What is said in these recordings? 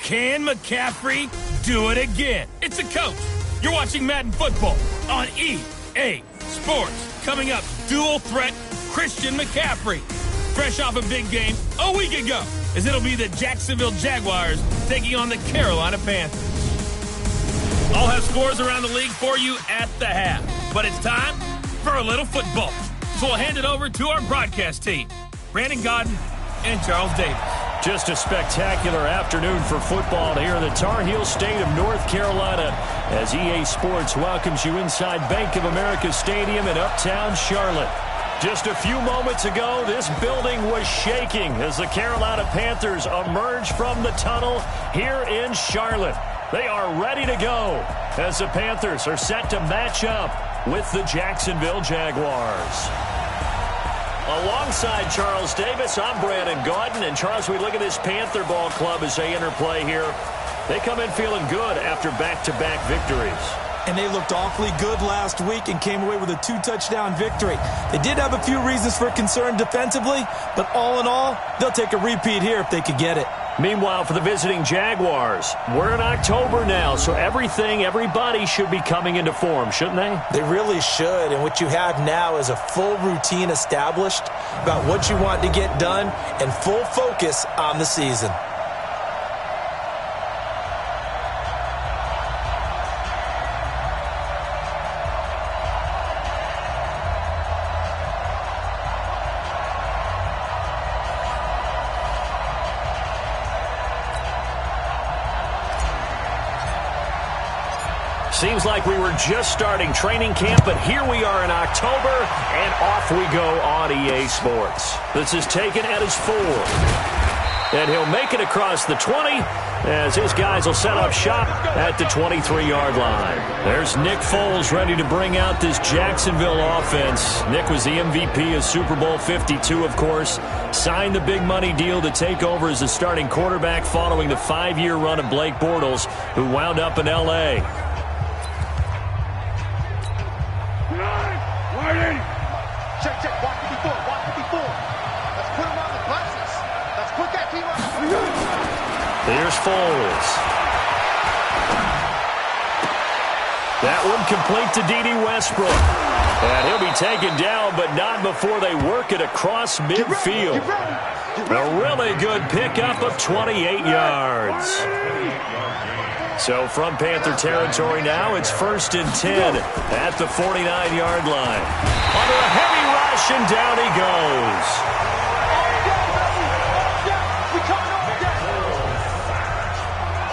Can McCaffrey do it again? It's a coach. You're watching Madden Football on EA Sports. Coming up, dual threat Christian McCaffrey. Fresh off a big game a week ago, as it'll be the Jacksonville Jaguars taking on the Carolina Panthers. I'll have scores around the league for you at the half. But it's time for a little football. So we'll hand it over to our broadcast team, Brandon Godden and Charles Davis. Just a spectacular afternoon for football here in the Tar Heel state of North Carolina as EA Sports welcomes you inside Bank of America Stadium in uptown Charlotte. Just a few moments ago, this building was shaking as the Carolina Panthers emerged from the tunnel here in Charlotte. They are ready to go as the Panthers are set to match up with the Jacksonville Jaguars. Alongside Charles Davis, I'm Brandon Gaudin. And Charles, we look at this Panther ball club as they interplay here. They come in feeling good after back-to-back victories. And they looked awfully good last week and came away with a 2-touchdown victory. They did have a few reasons for concern defensively, but all in all, they'll take a repeat here if they could get it. Meanwhile, for the visiting Jaguars, we're in October now, so everybody should be coming into form, shouldn't they? They really should, and what you have now is a full routine established about what you want to get done and full focus on the season. Seems like we were just starting training camp, but here we are in October, and off we go on EA Sports. This is taken at his 4. And he'll make it across the 20 as his guys will set up shop at the 23-yard line. There's Nick Foles ready to bring out this Jacksonville offense. Nick was the MVP of Super Bowl 52, of course. Signed the big money deal to take over as the starting quarterback following the 5-year run of Blake Bortles, who wound up in L.A. Check, 154, 154. Let's put him on the glasses. Let's put that team on. Here's Foles. That one complete to D.D. Westbrook. And he'll be taken down, but not before they work it across midfield. A really good pickup of 28 yards. So from Panther territory now, it's 1st and 10 at the 49-yard line. Under a heavy rush, and down he goes.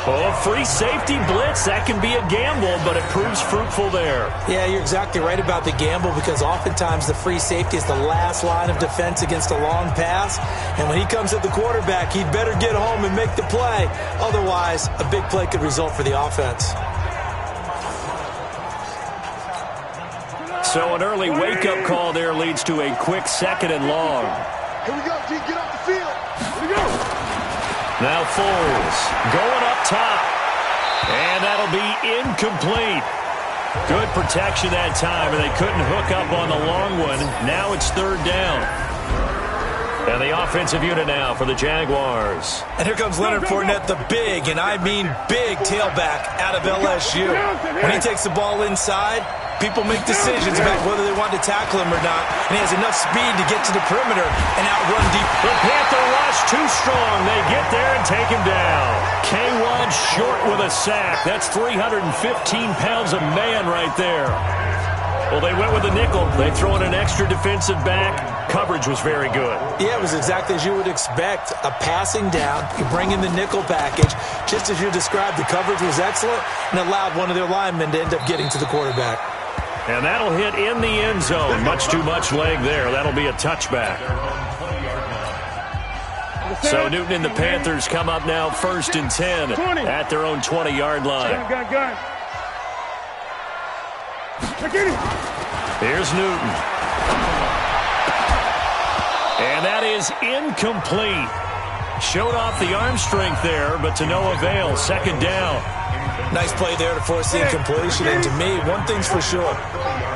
Oh, free safety blitz. That can be a gamble, but it proves fruitful there. Yeah, you're exactly right about the gamble because oftentimes the free safety is the last line of defense against a long pass. And when he comes at the quarterback, he'd better get home and make the play. Otherwise, a big play could result for the offense. So an early wake-up call there leads to a quick 2nd and long. Here we go, G. Get off the field. Here we go. Now Foles going up top. And that'll be incomplete. Good protection that time, and they couldn't hook up on the long one. Now it's 3rd down. And the offensive unit now for the Jaguars. And here comes Leonard Fournette, the big, and I mean big, tailback out of LSU. When he takes the ball inside, people make decisions about whether they want to tackle him or not, and he has enough speed to get to the perimeter and outrun deep. The Panther rush too strong. They get there and take him down. K1 short with a sack. That's 315 pounds of man right there. Well, they went with a nickel. They throw in an extra defensive back. Coverage was very good. Yeah, it was exactly as you would expect. A passing down. You bring in the nickel package. Just as you described, the coverage was excellent and allowed one of their linemen to end up getting to the quarterback. And that'll hit in the end zone. Much too much leg there. That'll be a touchback. So Newton and the Panthers come up now 1st and 10 at their own 20-yard line. Here's Newton. And that is incomplete. Showed off the arm strength there, but to no avail. 2nd down. Nice play there to force the incompletion. And to me, one thing's for sure.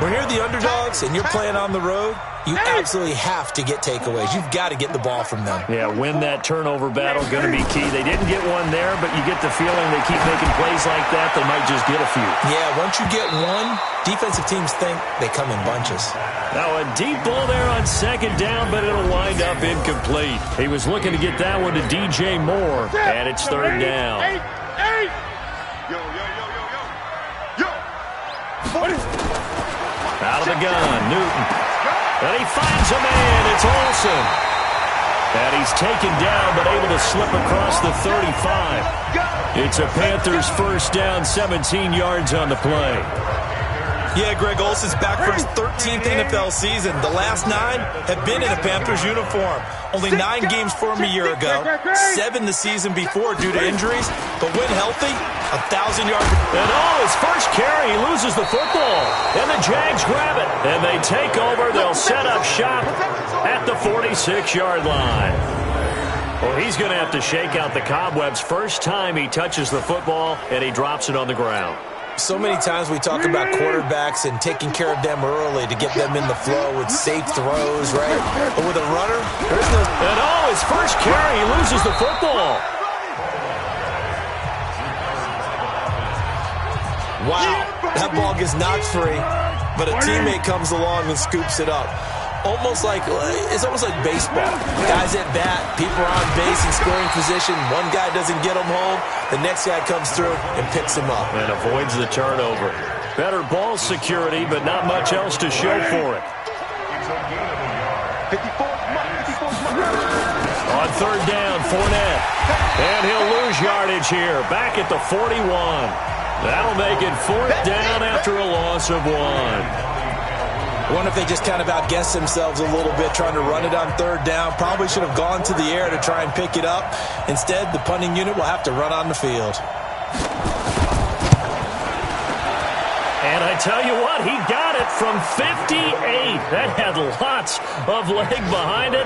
When you're the underdogs and you're playing on the road, you absolutely have to get takeaways. You've got to get the ball from them. Yeah, win that turnover battle, going to be key. They didn't get one there, but you get the feeling they keep making plays like that, they might just get a few. Yeah, once you get one, defensive teams think they come in bunches. Now a deep ball there on second down, but it'll wind up incomplete. He was looking to get that one to DJ Moore, and it's third down. Out of the gun, Newton. And he finds a man. It's Olsen. And he's taken down, but able to slip across the 35. It's a Panthers first down, 17 yards on the play. Yeah, Greg Olsen's back for his 13th NFL season. The last 9 have been in a Panthers uniform. Only 9 games for him a year ago, 7 the season before due to injuries. But when healthy, 1,000 yards. And his first carry, he loses the football. And the Jags grab it. And they take over. They'll set up shop at the 46-yard line. Well, he's going to have to shake out the cobwebs. First time he touches the football, and he drops it on the ground. So many times we talk about quarterbacks and taking care of them early to get them in the flow with safe throws, right? But with a runner, there's no... And his first carry, he loses the football. Wow, that ball gets knocked free, but a teammate comes along and scoops it up. It's almost like baseball. Guys at bat, people are on base in scoring position. One guy doesn't get him home. The next guy comes through and picks him up. And avoids the turnover. Better ball security, but not much else to show for it. On third down, Fournette. And he'll lose yardage here. Back at the 41. That'll make it fourth down after a loss of 1. I wonder if they just kind of outguessed themselves a little bit trying to run it on third down. Probably should have gone to the air to try and pick it up. Instead, the punting unit will have to run on the field. And I tell you what, he got it from 58. That had lots of leg behind it.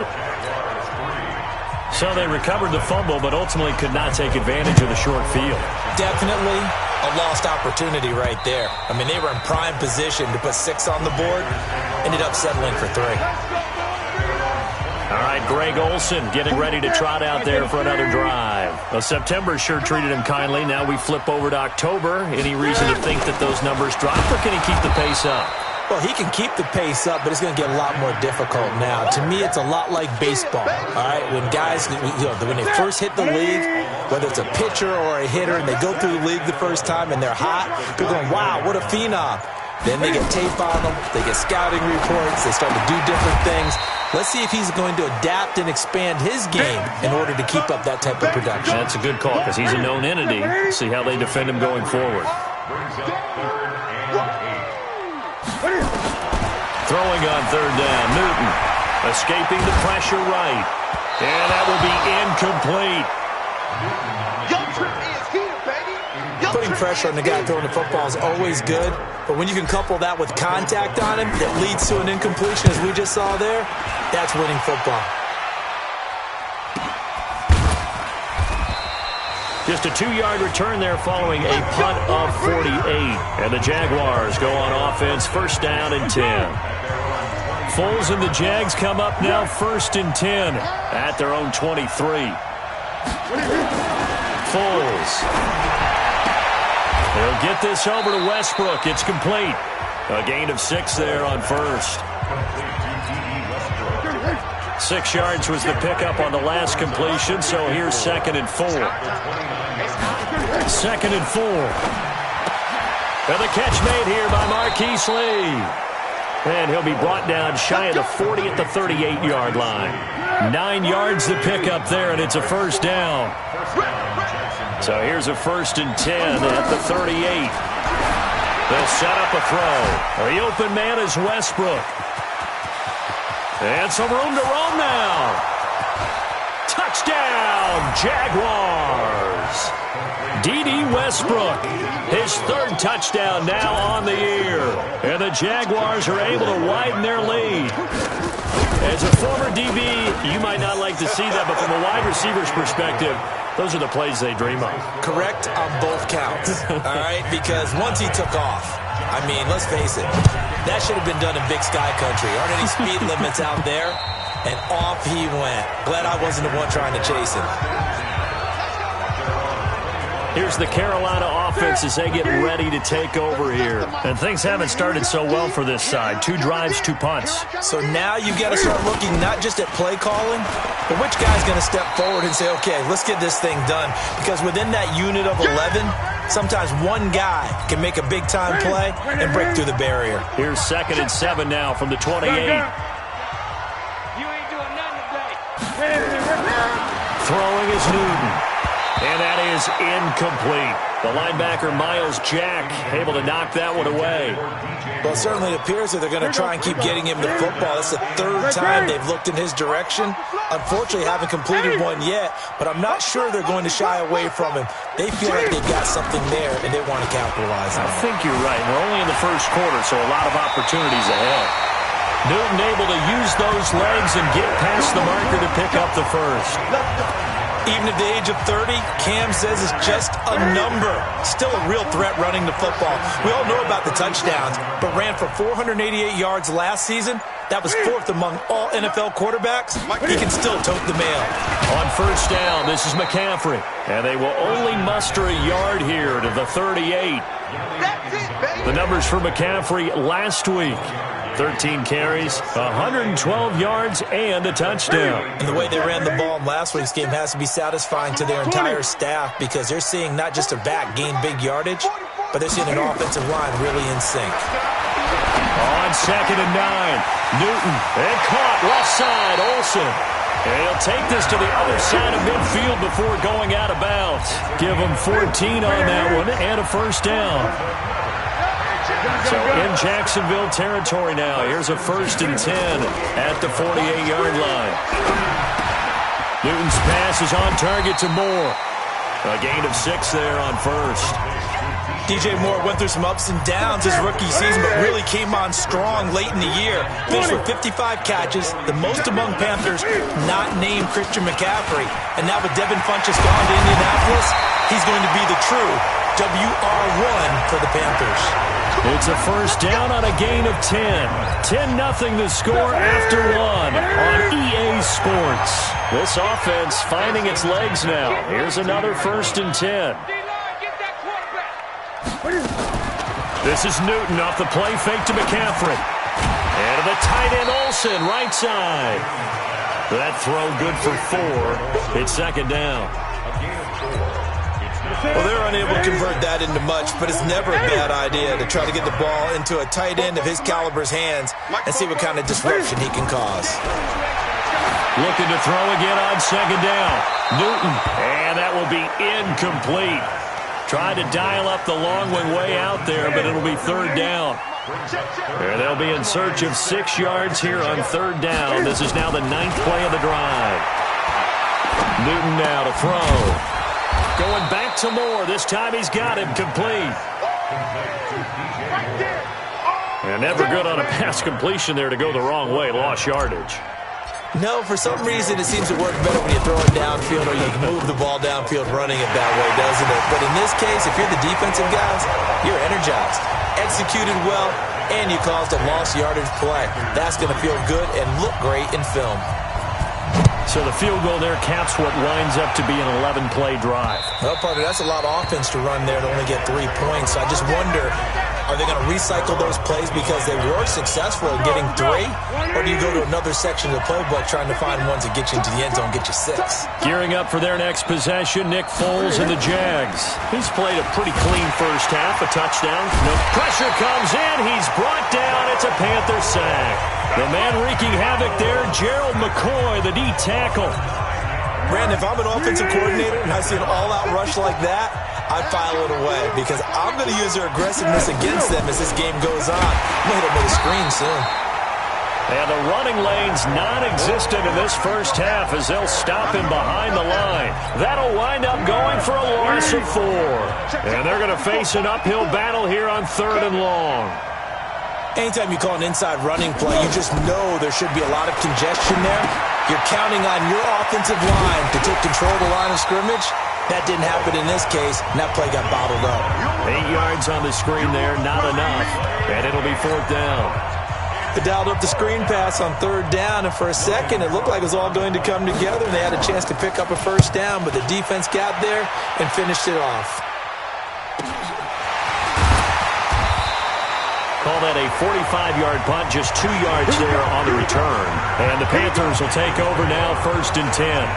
So they recovered the fumble, but ultimately could not take advantage of the short field. Definitely a lost opportunity right there. I mean, they were in prime position to put 6 on the board. Ended up settling for 3. All right, Greg Olsen getting ready to trot out there for another drive. Well, September sure treated him kindly. Now we flip over to October. Any reason to think that those numbers drop, or can he keep the pace up? Well, he can keep the pace up, but it's going to get a lot more difficult now. To me, it's a lot like baseball, all right? When guys, when they first hit the league, whether it's a pitcher or a hitter, and they go through the league the first time and they're hot, they're going, wow, what a phenom. Then they get tape on them, they get scouting reports, they start to do different things. Let's see if he's going to adapt and expand his game in order to keep up that type of production. That's a good call because he's a known entity. See how they defend him going forward. Throwing on third down, Newton escaping the pressure right. And that will be incomplete. Putting pressure on the guy throwing the football is always good, but when you can couple that with contact on him that leads to an incompletion, as we just saw there, that's winning football. Just a 2-yard return there following a punt of 48. And the Jaguars go on offense, first down and 10. Foles and the Jags come up now first and 10 at their own 23. Foles. They'll get this over to Westbrook. It's complete. A gain of 6 there on first. 6 yards was the pickup on the last completion, so here's 2nd and 4. 2nd and 4. And the catch made here by Marquise Lee. And he'll be brought down shy of the 40 at the 38-yard line. 9 yards the pickup there, and it's a first down. So here's a 1st and 10 at the 38. They'll set up a throw. The open man is Westbrook. And some room to roam now. Touchdown, Jaguars. D.D. Westbrook, his 3rd touchdown now on the year. And the Jaguars are able to widen their lead. As a former DB, you might not like to see that, but from a wide receiver's perspective, those are the plays they dream of. Correct on both counts, all right? Because once he took off, I mean, let's face it, that should have been done in Big Sky Country. Aren't any speed limits out there? And off he went. Glad I wasn't the one trying to chase him. Here's the Carolina offense as they get ready to take over here. And things haven't started so well for this side. 2 drives, 2 punts. So now you got to start looking not just at play calling, but which guy's going to step forward and say, okay, let's get this thing done. Because within that unit of 11, sometimes one guy can make a big-time play and break through the barrier. Here's 2nd and 7 now from the 28. You ain't doing nothing today. Throwing is Newton. And that is incomplete. The linebacker, Miles Jack, able to knock that one away. Well, it certainly appears that they're going to try and keep getting him the football. It's the 3rd time they've looked in his direction. Unfortunately, haven't completed one yet, but I'm not sure they're going to shy away from him. They feel like they've got something there, and they want to capitalize on it. I think you're right. We're only in the first quarter, so a lot of opportunities ahead. Newton able to use those legs and get past the marker to pick up the first. Even at the age of 30, Cam says it's just a number. Still a real threat running the football. We all know about the touchdowns, but ran for 488 yards last season. That was 4th among all NFL quarterbacks. He can still tote the mail. On first down, this is McCaffrey. And they will only muster a yard here to the 38. The numbers for McCaffrey last week. 13 carries, 112 yards, and a touchdown. And the way they ran the ball in last week's game has to be satisfying to their entire staff because they're seeing not just a back gain big yardage, but they're seeing an offensive line really in sync. On 2nd and 9, Newton, and caught left side, Olsen. And he'll take this to the other side of midfield before going out of bounds. Give him 14 on that one and a first down. So in Jacksonville territory now. Here's a 1st and 10 at the 48-yard line. Newton's pass is on target to Moore. A gain of 6 there on first. DJ Moore went through some ups and downs his rookie season, but really came on strong late in the year. Finished with 55 catches, the most among Panthers not named Christian McCaffrey. And now with Devin Funchess gone to Indianapolis, he's going to be the true WR1 for the Panthers. It's a first down on a gain of 10. 10-0 the score after 1 on EA Sports. This offense finding its legs now. Here's another 1st and 10. This is Newton off the play fake to McCaffrey. And to the tight end Olsen, right side. That throw good for 4. It's 2nd down. Well, they're unable to convert that into much, but it's never a bad idea to try to get the ball into a tight end of his caliber's hands and see what kind of disruption he can cause. Looking to throw again on 2nd down. Newton, and that will be incomplete. Tried to dial up the long one way out there, but it'll be 3rd down. And they'll be in search of 6 yards here on 3rd down. This is now the 9th play of the drive. Newton now to throw. Going back to Moore. This time he's got him complete. And never good on a pass completion there to go the wrong way. Lost yardage. No, for some reason it seems to work better when you throw it downfield or you move the ball downfield running it that way, doesn't it? But in this case, if you're the defensive guys, you're energized. Executed well, and you caused a lost yardage play. That's going to feel good and look great in film. So the field goal there caps what winds up to be an 11-play drive. Well, partner, that's a lot of offense to run there to only get 3 points. So I just wonder, are they going to recycle those plays because they were successful in getting 3? Or do you go to another section of the playbook trying to find ones that get you into the end zone, get you 6? Gearing up for their next possession, Nick Foles and the Jags. He's played a pretty clean first half, a touchdown. No pressure comes in. He's brought down. It's a Panther sack. The man wreaking havoc there, Gerald McCoy, the D tackle. Brandon, if I'm an offensive coordinator and I see an all-out rush like that, I file it away because I'm going to use their aggressiveness against them as this game goes on. I'm going to hit them with a screen soon. And the running lane's non-existent in this first half as they'll stop him behind the line. That'll wind up going for a loss of 4. And they're going to face an uphill battle here on 3rd and long. Anytime you call an inside running play, you just know there should be a lot of congestion there. You're counting on your offensive line to take control of the line of scrimmage. That didn't happen in this case, and that play got bottled up. 8 yards on the screen there, not enough, and it'll be 4th down. They dialed up the screen pass on 3rd down, and for a second it looked like it was all going to come together, and they had a chance to pick up a 1st down, but the defense got there and finished it off. Call that a 45-yard punt, just 2 yards there on the return. And the Panthers will take over now, 1st and 10.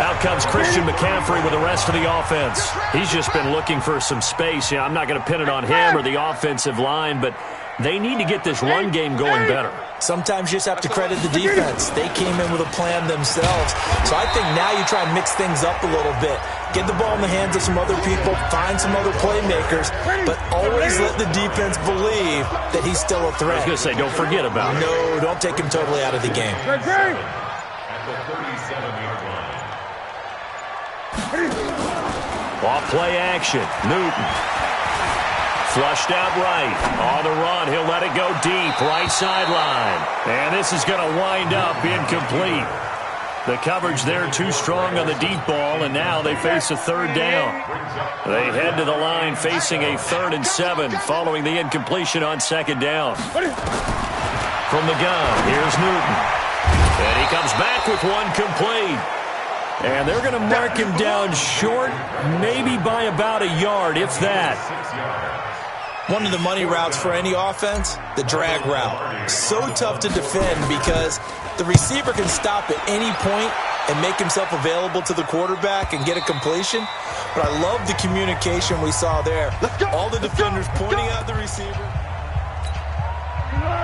Out comes Christian McCaffrey with the rest of the offense. He's just been looking for some space. Yeah, I'm not going to pin it on him or the offensive line, but they need to get this run game going better. Sometimes you just have to credit the defense. They came in with a plan themselves. So I think now you try and mix things up a little bit. Get the ball in the hands of some other people, find some other playmakers, but always let the defense believe that he's still a threat. I was going to say, don't forget about it. No, don't take him totally out of the game. Off play action. Newton. Flushed out right. On the run. He'll let it go deep. Right sideline. And this is going to wind up incomplete. The coverage there too strong on the deep ball, and now they face a 3rd down. They head to the line facing a 3rd and 7 following the incompletion on 2nd down. From the gun, here's Newton. And he comes back with one complete. And they're going to mark him down short, maybe by about a yard, if that. One of the money routes for any offense, the drag route. So tough to defend because the receiver can stop at any point and make himself available to the quarterback and get a completion. But I love the communication we saw there. All the defenders pointing at the receiver.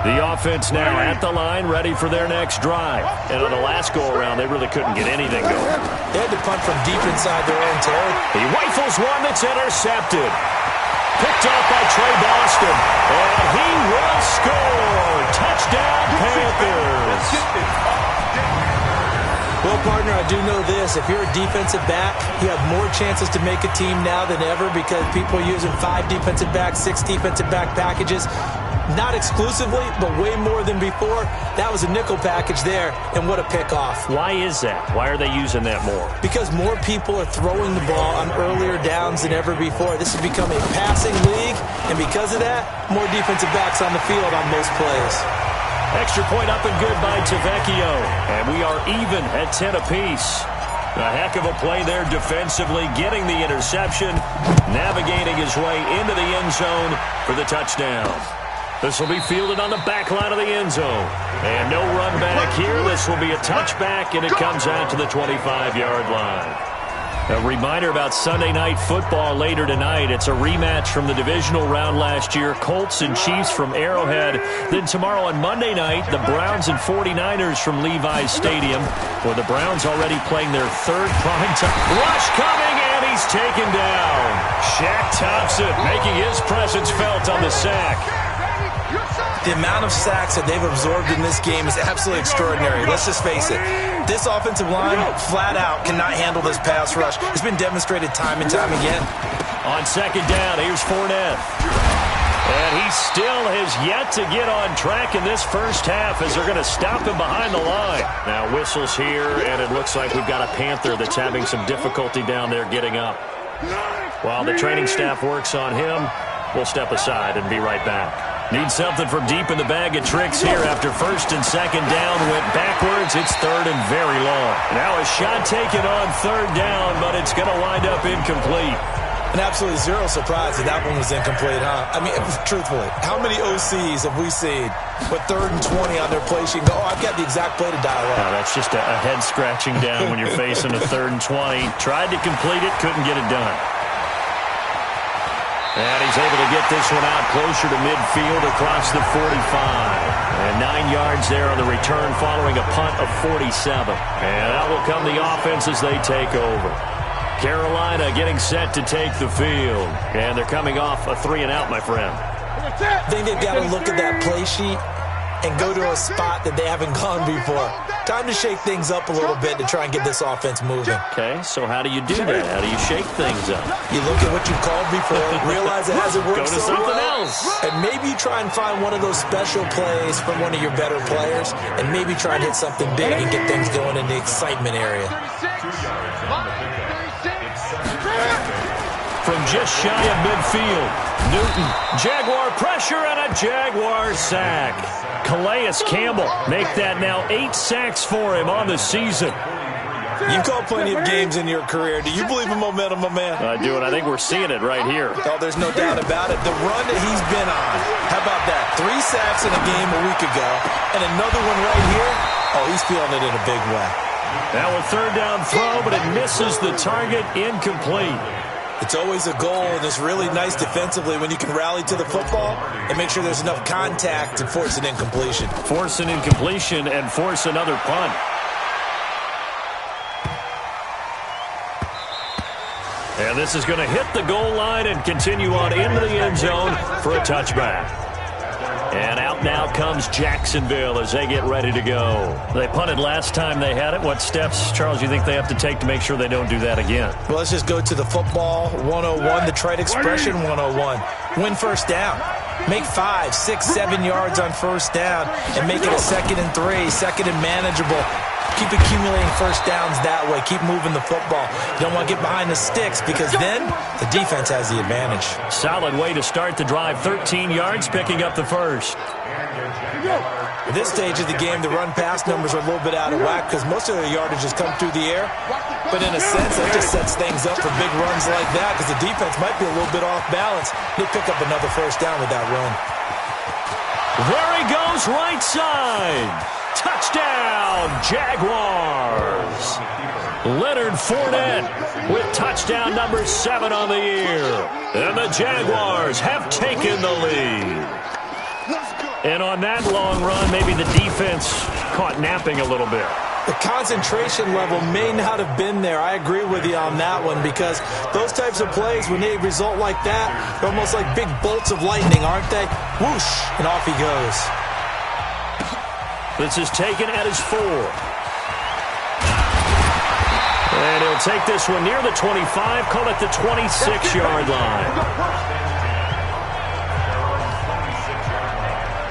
The offense now at the line, ready for their next drive. And on the last go-around, they really couldn't get anything going. They had to punt from deep inside their own territory. He rifles one that's intercepted. Picked off by Trey Boston. And he will score. Touchdown, Panthers. Well, partner, I do know this. If you're a defensive back, you have more chances to make a team now than ever because people are using 5 defensive backs, 6 defensive back packages. Not exclusively, but way more than before. That was a nickel package there, and what a pickoff. Why is that? Why are they using that more? Because more people are throwing the ball on earlier downs than ever before. This has become a passing league, and because of that, more defensive backs on the field on most plays. Extra point up and good by Tavecchio, and we are even at 10 apiece. A heck of a play there defensively, getting the interception, navigating his way into the end zone for the touchdown. This will be fielded on the back line of the end zone. And no run back here. This will be a touchback, and it comes out to the 25-yard line. A reminder about Sunday Night Football later tonight. It's a rematch from the divisional round last year. Colts and Chiefs from Arrowhead. Then tomorrow on Monday night, the Browns and 49ers from Levi's Stadium, where the Browns already playing their 3rd primetime. Rush coming, and he's taken down. Shaq Thompson making his presence felt on the sack. The amount of sacks that they've absorbed in this game is absolutely extraordinary. Let's just face it. This offensive line, flat out, cannot handle this pass rush. It's been demonstrated time and time again. On 2nd down, here's Fournette. And he still has yet to get on track in this first half as they're going to stop him behind the line. Now whistles here, and it looks like we've got a Panther that's having some difficulty down there getting up. While the training staff works on him, we'll step aside and be right back. Need something from deep in the bag of tricks here after 1st and 2nd down went backwards. It's 3rd and very long. Now a shot taken on 3rd down, but it's going to wind up incomplete. And absolutely zero surprise that that one was incomplete, huh? I mean, truthfully, how many OCs have we seen with 3rd and 20 on their play sheet and go, oh, I've got the exact play to dial up? No, that's just a head-scratching down when you're facing a 3rd and 20. Tried to complete it, couldn't get it done. And he's able to get this one out closer to midfield across the 45. And 9 yards there on the return following a punt of 47. And out will come the offense as they take over. Carolina getting set to take the field. And they're coming off a 3-and-out, my friend. I think they've got to look at that play sheet and go to a spot that they haven't gone before. Time to shake things up a little bit to try and get this offense moving. Okay, so how do you do that? How do you shake things up? You look at what you called before, realize it hasn't worked Go to so something well, else. and maybe try and find one of those special plays from one of your better players, and maybe try and hit something big and get things going in the excitement area. From just shy of midfield, Newton, Jaguar pressure and a Jaguar sack. Calais Campbell make that now 8 sacks for him on the season. You've called plenty of games in your career. Do you believe in momentum, my man? I do, and I think we're seeing it right here. Oh, there's no doubt about it. The run that he's been on, how about that? 3 sacks in a game a week ago, and another one right here. Oh, he's feeling it in a big way. Now a third down throw, but it misses the target, incomplete. It's always a goal, and it's really nice defensively when you can rally to the football and make sure there's enough contact to force an incompletion. Force an incompletion and force another punt. And this is going to hit the goal line and continue on into the end zone for a touchback. And out now comes Jacksonville as they get ready to go. They punted last time they had it. What steps, Charles, you think they have to take to make sure they don't do that again? Well, let's just go to the football 101, the trite expression 101. Win first down. Make 5, 6, 7 yards on first down and make it a 2nd and 3, 2nd and manageable. Keep accumulating first downs that way. Keep moving the football. You don't want to get behind the sticks because then the defense has the advantage. Solid way to start the drive. 13 yards, picking up the first. At this stage of the game, the run-pass numbers are a little bit out of whack because most of their yardage has come through the air. But in a sense, that just sets things up for big runs like that because the defense might be a little bit off balance. They pick up another first down with that run. There he goes, right side. Touchdown, Jaguars. Leonard Fournette with touchdown number 7 on the year. And the Jaguars have taken the lead. And on that long run, maybe the defense caught napping a little bit. The concentration level may not have been there. I agree with you on that one because those types of plays, when they result like that, they're almost like big bolts of lightning, aren't they? Whoosh, and off he goes. This is taken at his 4. And he'll take this one near the 25, call it the 26-yard line.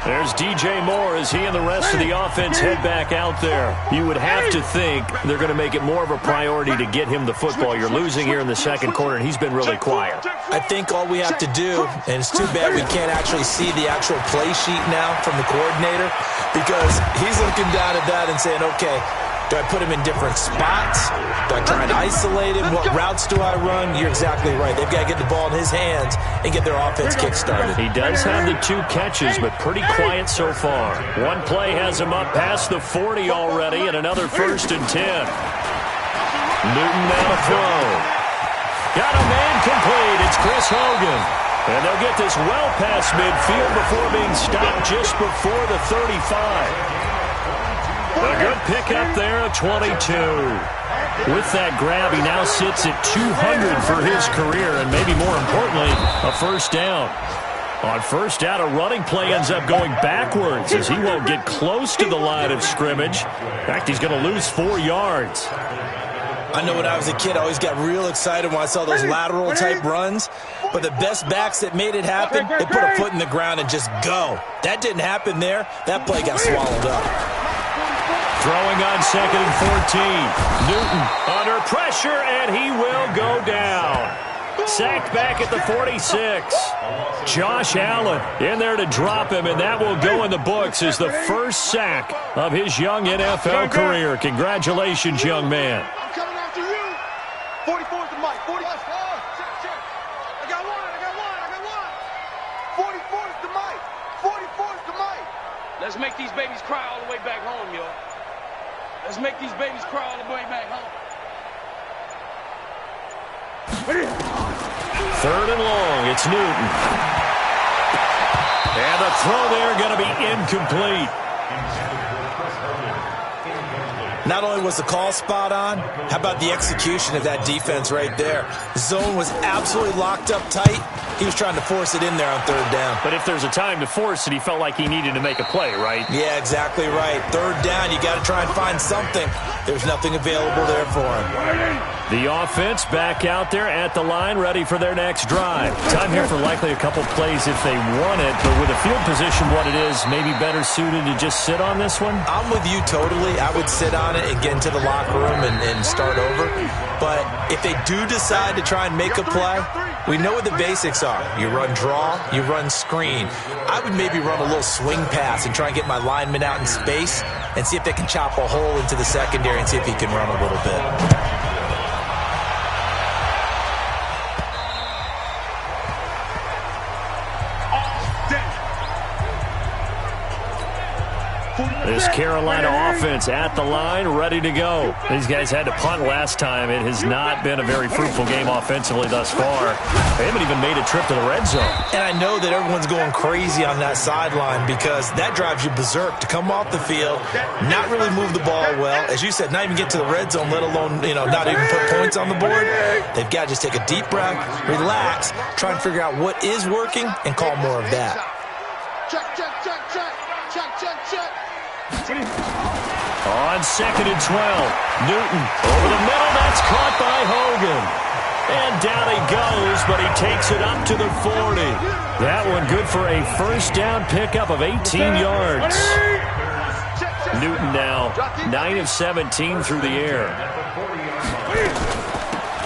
There's DJ Moore as he and the rest of the offense head back out there. You would have to think they're going to make it more of a priority to get him the football. You're losing here in the second quarter, and he's been really quiet. I think all we have to do, and it's too bad we can't actually see the actual play sheet now from the coordinator, because he's looking down at that and saying, okay, do I put him in different spots? Do I try and isolate him? What routes do I run? You're exactly right. They've got to get the ball in his hands and get their offense kick-started. He does have the 2 catches, but pretty quiet so far. One play has him up past the 40 already, and another 1st and 10. Newton now to throw. Got a man complete. It's Chris Hogan. And they'll get this well past midfield before being stopped just before the 35. A good pickup there at 22. With that grab, he now sits at 200 for his career, and maybe more importantly, a first down. On first down, a running play ends up going backwards as he won't get close to the line of scrimmage. In fact, he's going to lose 4 yards. I know when I was a kid, I always got real excited when I saw those lateral-type runs. But the best backs that made it happen, they put a foot in the ground and just go. That didn't happen there. That play got swallowed up. Throwing on 2nd and 14. Newton under pressure, and he will go down. Sacked back at the 46. Josh Allen in there to drop him, and that will go in the books as the first sack of his young NFL career. Congratulations, young man. I'm coming after you. 44 is the mic. 40. Check. I got one. 44 is the mic. 44 is the mic. Let's make these babies cry all the way back home, yo. Let's make these babies cry all the way back home. 3rd and long. It's Newton. And the throw there going to be incomplete. Not only was the call spot on, how about the execution of that defense right there? Zone was absolutely locked up tight. He was trying to force it in there on third down. But if there's a time to force it, he felt like he needed to make a play, right? Yeah, exactly right. Third down, you got to try and find something. There's nothing available there for him. The offense back out there at the line, ready for their next drive. Time here for likely a couple plays if they want it, but with the field position what it is, maybe better suited to just sit on this one? I'm with you totally. I would sit on it and get into the locker room and start over. But if they do decide to try and make a play, we know what the basics are. You run draw, you run screen. I would maybe run a little swing pass and try and get my lineman out in space and see if they can chop a hole into the secondary and see if he can run a little bit. This Carolina offense at the line, ready to go. These guys had to punt last time. It has not been a very fruitful game offensively thus far. They haven't even made a trip to the red zone. And I know that everyone's going crazy on that sideline because that drives you berserk to come off the field, not really move the ball well. As you said, not even get to the red zone, let alone, not even put points on the board. They've got to just take a deep breath, relax, try and figure out what is working, and call more of that. Check, check, check, check. Check, check, check. On 2nd and 12, Newton over the middle. That's caught by Hogan. And down he goes, but he takes it up to the 40. That one good for a first down pickup of 18 yards. Newton now 9 of 17 through the air.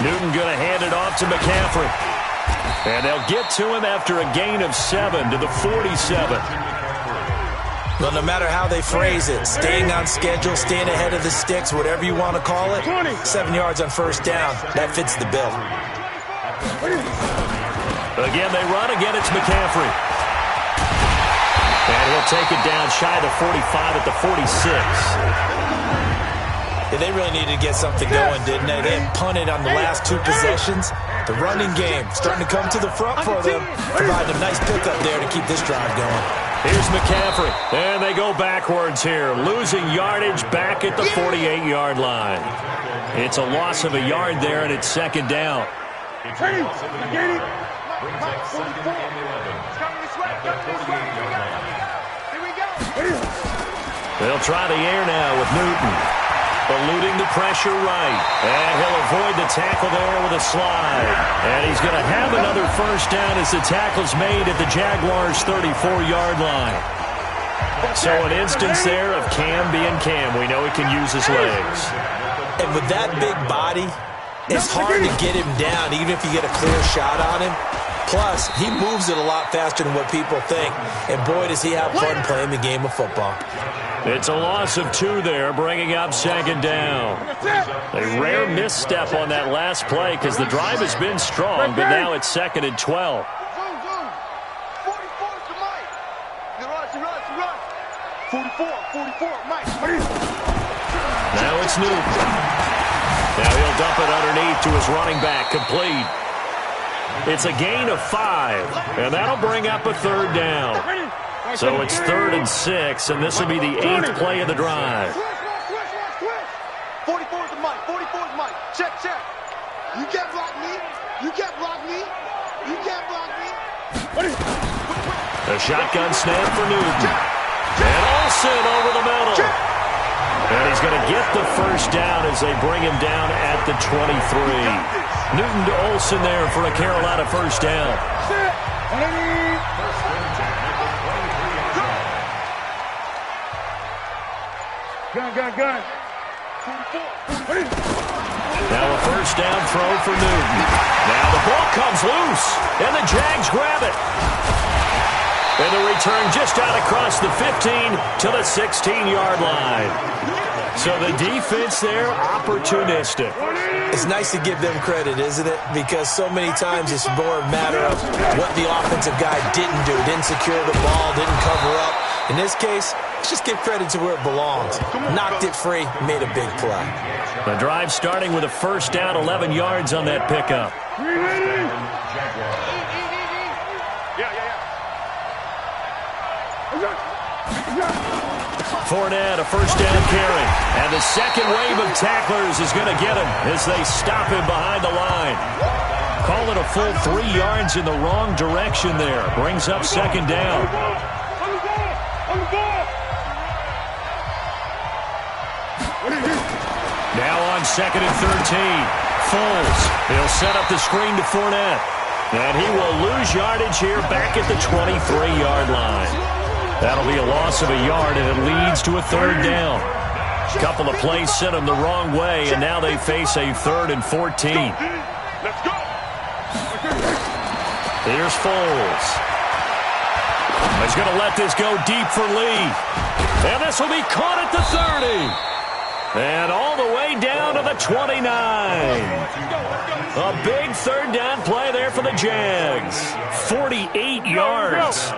Newton going to hand it off to McCaffrey. And they'll get to him after a gain of 7 to the 47. Well, no matter how they phrase it, staying on schedule, staying ahead of the sticks, whatever you want to call it, 7 yards on first down, that fits the bill. Again, they run. Again, it's McCaffrey. And he'll take it down shy of the 45 at the 46. Yeah, they really needed to get something going, didn't they? They had punted on the last 2 possessions. The running game starting to come to the front for them, providing a nice pickup there to keep this drive going. Here's McCaffrey, and they go backwards here, losing yardage back at the 48-yard line. It's a loss of a yard there, and it's 2nd down. They'll try the air now with Newton. Eluding the pressure right. And he'll avoid the tackle there with a slide. And he's going to have another first down as the tackle's made at the Jaguars' 34-yard line. So an instance there of Cam being Cam. We know he can use his legs. And with that big body, it's hard to get him down, even if you get a clear shot on him. Plus, he moves it a lot faster than what people think. And boy, does he have fun playing the game of football. It's a loss of 2 there, bringing up 2nd down. A rare misstep on that last play because the drive has been strong, but now it's 2nd and 12. 44, Mike. Now it's Newton. Now he'll dump it underneath to his running back, complete. It's a gain of 5, and that'll bring up a 3rd down. So it's 3rd and 6, and this will be the 8th play of the drive. 44 is Mike. 44 is Mike. Check, check. You can't block me. You can't block me. You can't block me. A shotgun snap for Newton. And Olsen over the middle. And he's going to get the first down as they bring him down at the 23. Newton to Olsen there for a Carolina first down. Gun. Now a first down throw for Newton. Now the ball comes loose, and the Jags grab it. And the return just out across the 15 to the 16-yard line. So the defense there, opportunistic. It's nice to give them credit, isn't it? Because so many times it's more a matter of what the offensive guy didn't do. Didn't secure the ball, didn't cover up. In this case, let's just give credit to where it belongs. Knocked it free, made a big play. The drive starting with a first down, 11 yards on that pickup. Fournette, a first down carry. And the second wave of tacklers is going to get him as they stop him behind the line. Call it a full 3 yards in the wrong direction there. Brings up second down. Now on second and 13. Foles. He'll set up the screen to Fournette. And he will lose yardage here back at the 23-yard line. That'll be a loss of a yard, and it leads to a third down. A couple of plays sent them the wrong way, and now they face a 3rd and 14. Let's go. Here's Foles. He's going to let this go deep for Lee. And this will be caught at the 30. And all the way down to the 29. A big third down play there for the Jags. 48 yards.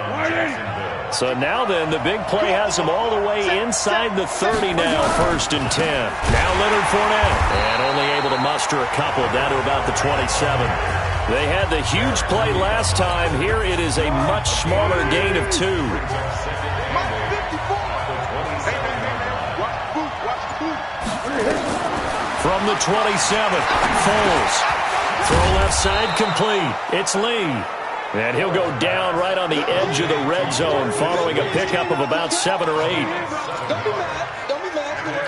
So now then, the big play has them all the way inside the 30 now, 1st and 10. Now Leonard Fournette. And only able to muster a couple down to about the 27. They had the huge play last time. Here it is a much smaller gain of 2. From the 27, Foles. Throw left side complete. It's Lee. And he'll go down right on the edge of the red zone following a pickup of about 7 or 8.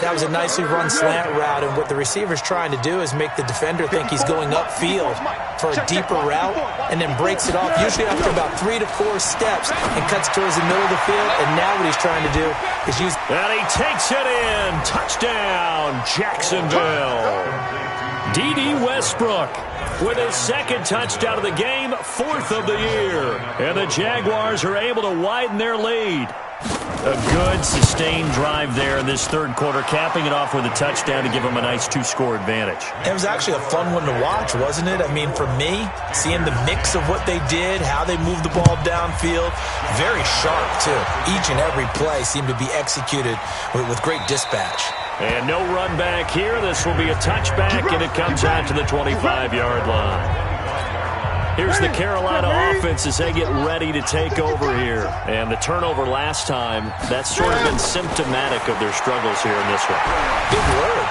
That was a nicely run slant route, and what the receiver's trying to do is make the defender think he's going upfield for a deeper route and then breaks it off, usually after about 3 to 4 steps, and cuts towards the middle of the field. And now what he's trying to do is use... And he takes it in. Touchdown, Jacksonville. D.D. Westbrook with his 2nd touchdown of the game, 4th of the year. And the Jaguars are able to widen their lead. A good, sustained drive there in this 3rd quarter, capping it off with a touchdown to give them a nice 2-score advantage. It was actually a fun one to watch, wasn't it? I mean, for me, seeing the mix of what they did, how they moved the ball downfield, very sharp, too. Each and every play seemed to be executed with great dispatch. And no run back here. This will be a touchback, and it comes out to the 25-yard line. Here's the Carolina offense as they get ready to take over here. And the turnover last time, that's sort of been symptomatic of their struggles here in this one. Big word.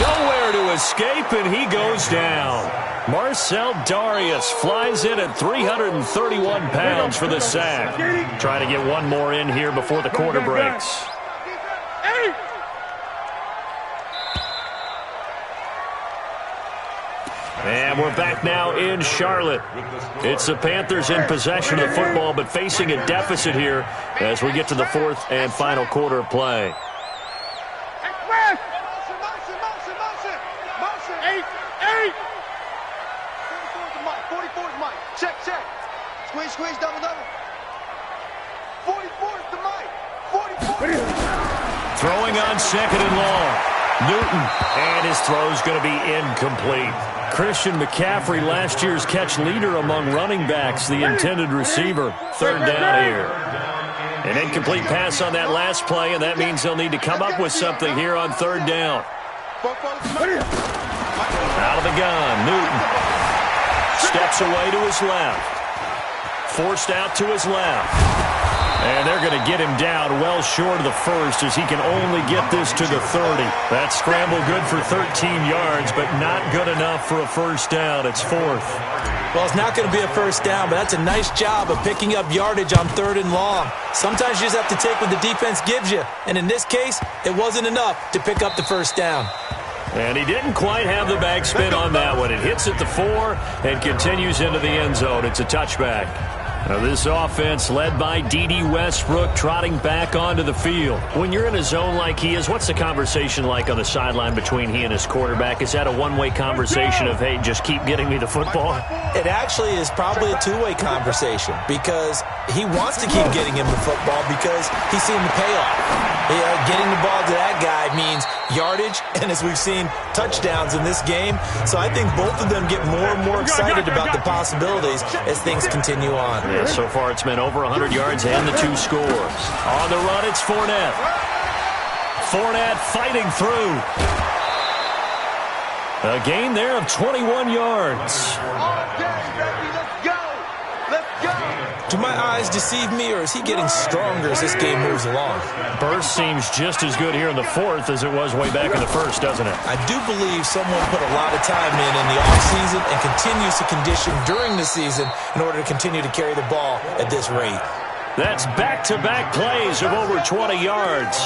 Nowhere to escape, and he goes down. Marcel Darius flies in at 331 pounds for the sack. Trying to get one more in here before the quarter breaks. And we're back now in Charlotte. It's the Panthers in possession of the football, but facing a deficit here as we get to the 4th and final quarter of play. Check. Squeeze, double. 44 is the mic. 44. Throwing on 2nd and long. Newton, and his throw's going to be incomplete. Christian McCaffrey, last year's catch leader among running backs, the intended receiver. 3rd down here. An incomplete pass on that last play, and that means they'll need to come up with something here on 3rd down. Out of the gun, Newton. Steps away to his left. Forced out to his left. And they're going to get him down well short of the 1st as he can only get this to the 30. That scramble good for 13 yards, but not good enough for a 1st down. It's 4th. Well, it's not going to be a 1st down, but that's a nice job of picking up yardage on 3rd and long. Sometimes you just have to take what the defense gives you. And in this case, it wasn't enough to pick up the 1st down. And he didn't quite have the backspin on that one. It hits at the 4 and continues into the end zone. It's a touchback. Now this offense led by D.D. Westbrook trotting back onto the field. When you're in a zone like he is, what's the conversation like on the sideline between he and his quarterback? Is that a one-way conversation of, hey, just keep getting me the football? It actually is probably a two-way conversation because he wants to keep getting him the football because he's seeing the payoff. Getting the ball to that guy means yardage, and as we've seen, touchdowns in this game. So I think both of them get more and more excited about the possibilities as things continue on. Yeah, so far it's been over 100 yards and the 2 scores. On the run, it's Fournette. Fournette fighting through. A gain there of 21 yards. To my eye, signs deceive me, or is he getting stronger as this game moves along? Burst seems just as good here in the fourth as it was way back in the first, doesn't it? I do believe someone put a lot of time in the offseason and continues to condition during the season in order to continue to carry the ball at this rate. That's back-to-back plays of over 20 yards.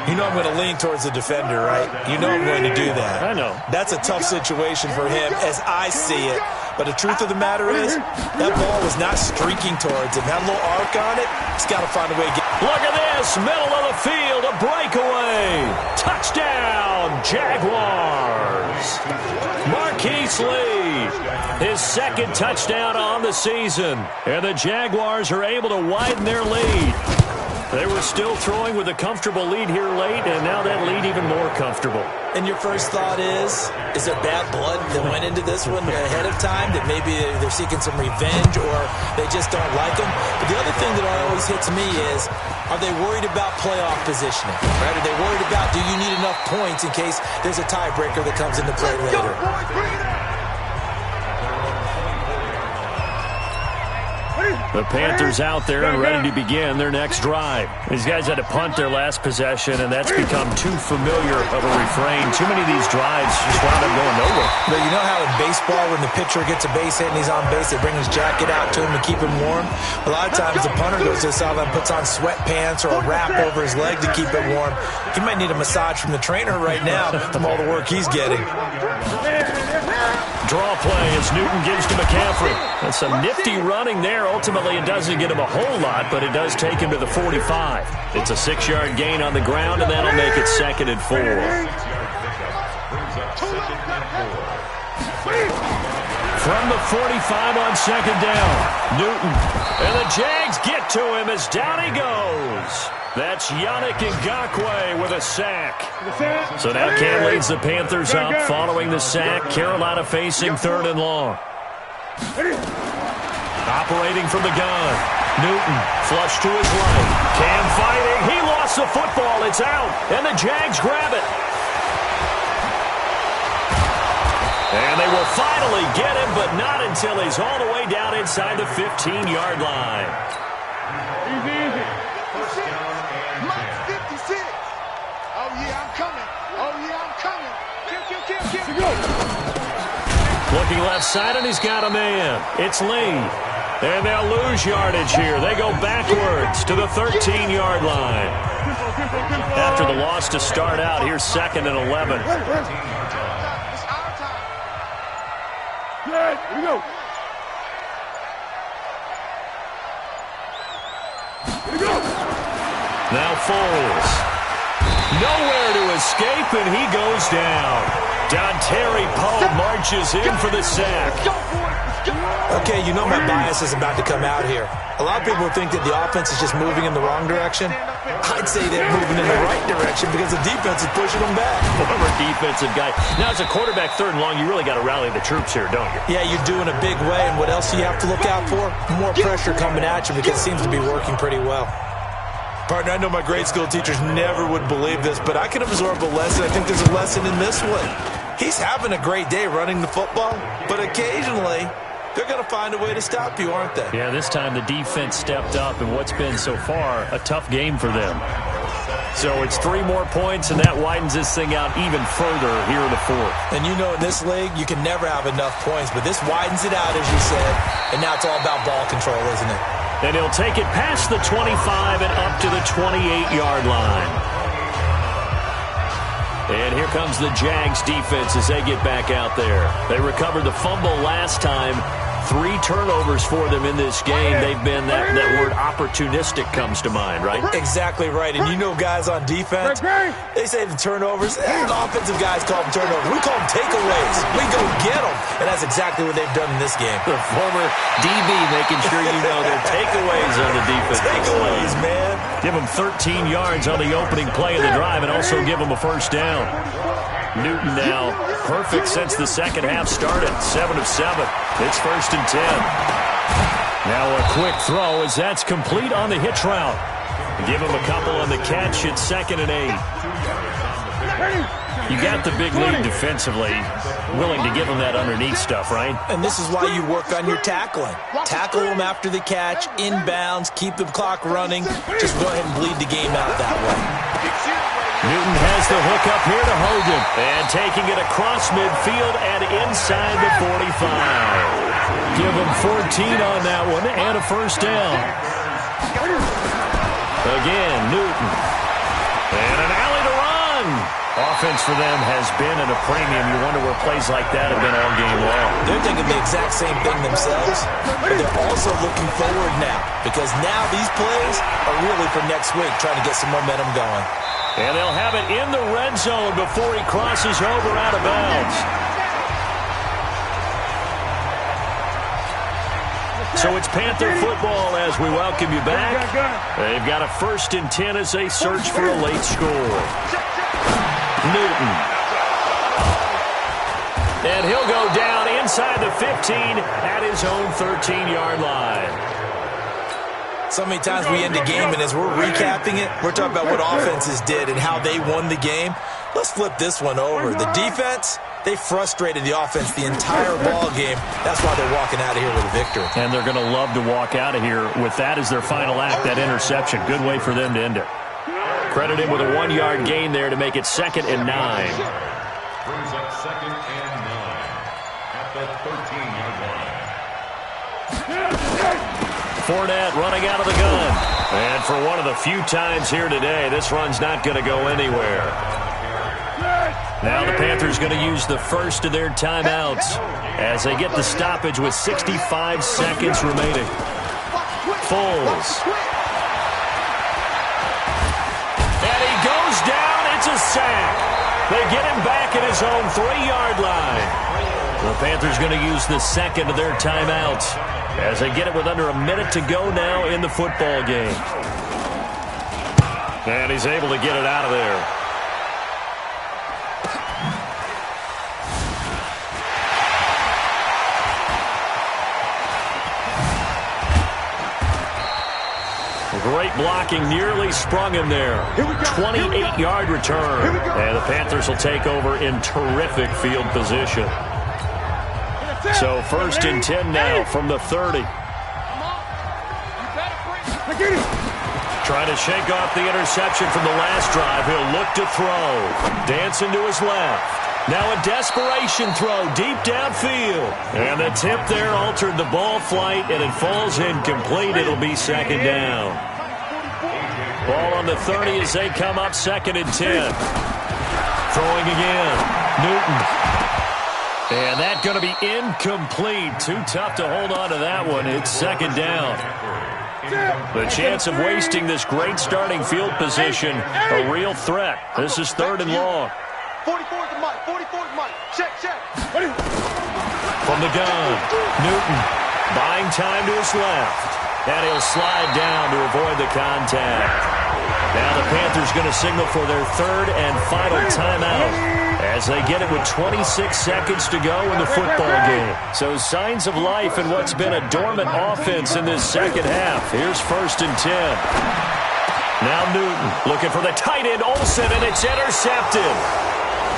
You know I'm going to lean towards the defender, right? You know I'm going to do that. I know. That's a tough situation for him as I see it. But the truth of the matter is, that ball was not streaking towards him. That little arc on it, he's got to find a way to get. Look at this, middle of the field, a breakaway. Touchdown, Jaguars. Marquise Lee, his second touchdown on the season. And the Jaguars are able to widen their lead. They were still throwing with a comfortable lead here late, and now that lead even more comfortable. And your first thought is there bad blood that went into this one ahead of time, that maybe they're seeking some revenge or they just don't like them? But the other thing that always hits me is, are they worried about playoff positioning? Right? Are they worried about, do you need enough points in case there's a tiebreaker that comes into play later? The Panthers out there and ready to begin their next drive. These guys had to punt their last possession, and that's become too familiar of a refrain. Too many of these drives just wound up going nowhere. But you know how in baseball, when the pitcher gets a base hit and he's on base, they bring his jacket out to him to keep him warm? A lot of times the punter goes to the sideline, puts on sweatpants or a wrap over his leg to keep it warm. He might need a massage from the trainer right now from all the work he's getting. Draw play as Newton gives to McCaffrey. That's some nifty running there. Ultimately, it doesn't get him a whole lot, but it does take him to the 45. It's a 6-yard gain on the ground, and that'll make it 2nd and 4. From the 45 on 2nd down, Newton. And the Jags get to him as down he goes. That's Yannick Ngakoue with a sack. So now Cam leads the Panthers up following the sack. Carolina facing 3rd and long. Operating from the gun. Newton flush to his right. Cam fighting. He lost the football. It's out. And the Jags grab it. And they will finally get him, but not until he's all the way down inside the 15-yard line. Easy. Mike 56. Oh, yeah, I'm coming. Kill. Looking left side, and he's got a man. It's Lee. And they'll lose yardage here. They go backwards to the 13-yard line. After the loss to start out, here's 2nd and 11. It's our time. Good. Here we go. Now Foles. Nowhere to escape, and he goes down. Dontari Poe marches in for the sack. Okay, you know my bias is about to come out here. A lot of people think that the offense is just moving in the wrong direction. I'd say they're moving in the right direction because the defense is pushing them back. Former defensive guy. Now, as a quarterback 3rd and long, you really got to rally the troops here, don't you? Yeah, you do in a big way. And what else do you have to look out for? More pressure coming at you because it seems to be working pretty well. Partner, I know my grade school teachers never would believe this, but I can absorb a lesson. I think there's a lesson in this one. He's having a great day running the football, but occasionally they're going to find a way to stop you, aren't they? Yeah, this time the defense stepped up in what's been so far a tough game for them. So it's 3 more points, and that widens this thing out even further here in the 4th. And you know in this league, you can never have enough points, but this widens it out, as you said, and now it's all about ball control, isn't it? And he'll take it past the 25 and up to the 28-yard line. And here comes the Jags defense as they get back out there. They recovered the fumble last time. 3 turnovers for them in this game. They've been, that word opportunistic comes to mind, right? Exactly right. And you know guys on defense, they say the turnovers, the offensive guys call them turnovers. We call them takeaways. We go get them. And that's exactly what they've done in this game. The former DB making sure you know they're takeaways on the defense. Takeaways, man. Give them 13 yards on the opening play of the drive and also give them a 1st down. Newton now perfect since the 2nd half started. 7 of 7. It's 1st and 10. Now a quick throw as that's complete on the hitch route. Give him a couple on the catch. It's 2nd and 8. You got the big lead defensively, willing to give them that underneath stuff, right? And this is why you work on your tackling. Tackle them after the catch, inbounds, keep the clock running. Just go ahead and bleed the game out that way. Newton has the hook up here to Hogan. And taking it across midfield and inside the 45. Give him 14 on that one and a first down. Again, Newton. And an alley to run. Offense for them has been at a premium. You wonder where plays like that have been all game long. They're thinking the exact same thing themselves, but they're also looking forward now because now these plays are really for next week, trying to get some momentum going. And they'll have it in the red zone before he crosses over out of bounds. So it's Panther football as we welcome you back. They've got a 1st and 10 as they search for a late score. Newton. And he'll go down inside the 15 at his own 13-yard line. So many times we end the game, and as we're recapping it, we're talking about what offenses did and how they won the game. Let's flip this one over. The defense, they frustrated the offense the entire ball game. That's why they're walking out of here with a victory. And they're going to love to walk out of here with that as their final act, that interception. Good way for them to end it. Credit him with a 1-yard gain there to make it 2nd and 9. Brings up 2nd and 9 at the 13-yard line. Fournette running out of the gun. And for one of the few times here today, this run's not going to go anywhere. Now the Panthers going to use the first of their timeouts as they get the stoppage with 65 seconds remaining. Foles. It's a sack. They get him back at his own 3-yard line. The Panthers going to use the second of their timeouts as they get it with under a minute to go now in the football game. And he's able to get it out of there. Great blocking, nearly sprung him there. 28-yard return. And the Panthers will take over in terrific field position. So 1st and 10 now from the 30. Trying to shake off the interception from the last drive. He'll look to throw. Dancing to his left. Now a desperation throw deep downfield. And the tip there altered the ball flight, and it falls incomplete. It'll be 2nd down. Ball on the 30 as they come up 2nd and 10. Throwing again. Newton. And that's going to be incomplete. Too tough to hold on to that one. It's 2nd down. The chance of wasting this great starting field position, a real threat. This is 3rd and long. 44 to Mike. 44 to Mike. Check. From the gun, Newton buying time to his left. And he'll slide down to avoid the contact. Now the Panthers going to signal for their 3rd and final timeout as they get it with 26 seconds to go in the football game. So signs of life in what's been a dormant offense in this second half. Here's 1st and 10. Now Newton looking for the tight end Olsen, and it's intercepted.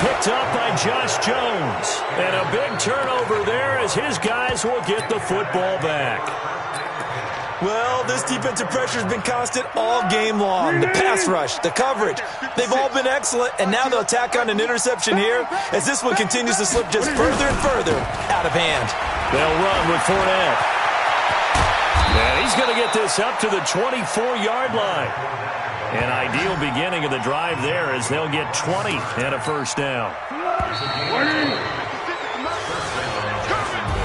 Picked up by Josh Jones. And a big turnover there as his guys will get the football back. Well, this defensive pressure has been constant all game long. The pass rush, the coverage, they've all been excellent, and now they'll tack on an interception here as this one continues to slip just further and further out of hand. They'll run with Fournette. And he's going to get this up to the 24-yard line. An ideal beginning of the drive there as they'll get 20 and a first down.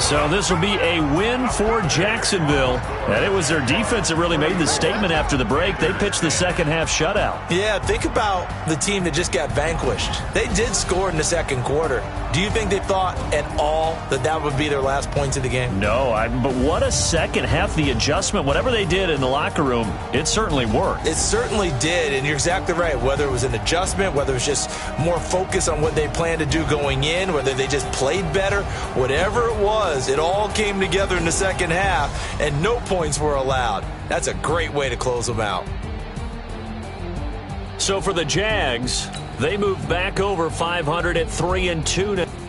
So this will be a win for Jacksonville. And it was their defense that really made the statement after the break. They pitched the second half shutout. Yeah, think about the team that just got vanquished. They did score in the second quarter. Do you think they thought at all that that would be their last points of the game? No, but what a second half. The adjustment, whatever they did in the locker room, it certainly worked. It certainly did, and you're exactly right. Whether it was an adjustment, whether it was just more focus on what they planned to do going in, whether they just played better, whatever it was, it all came together in the second half, and no points were allowed. That's a great way to close them out. So for the Jags, they move back over 500 at 3-2 now.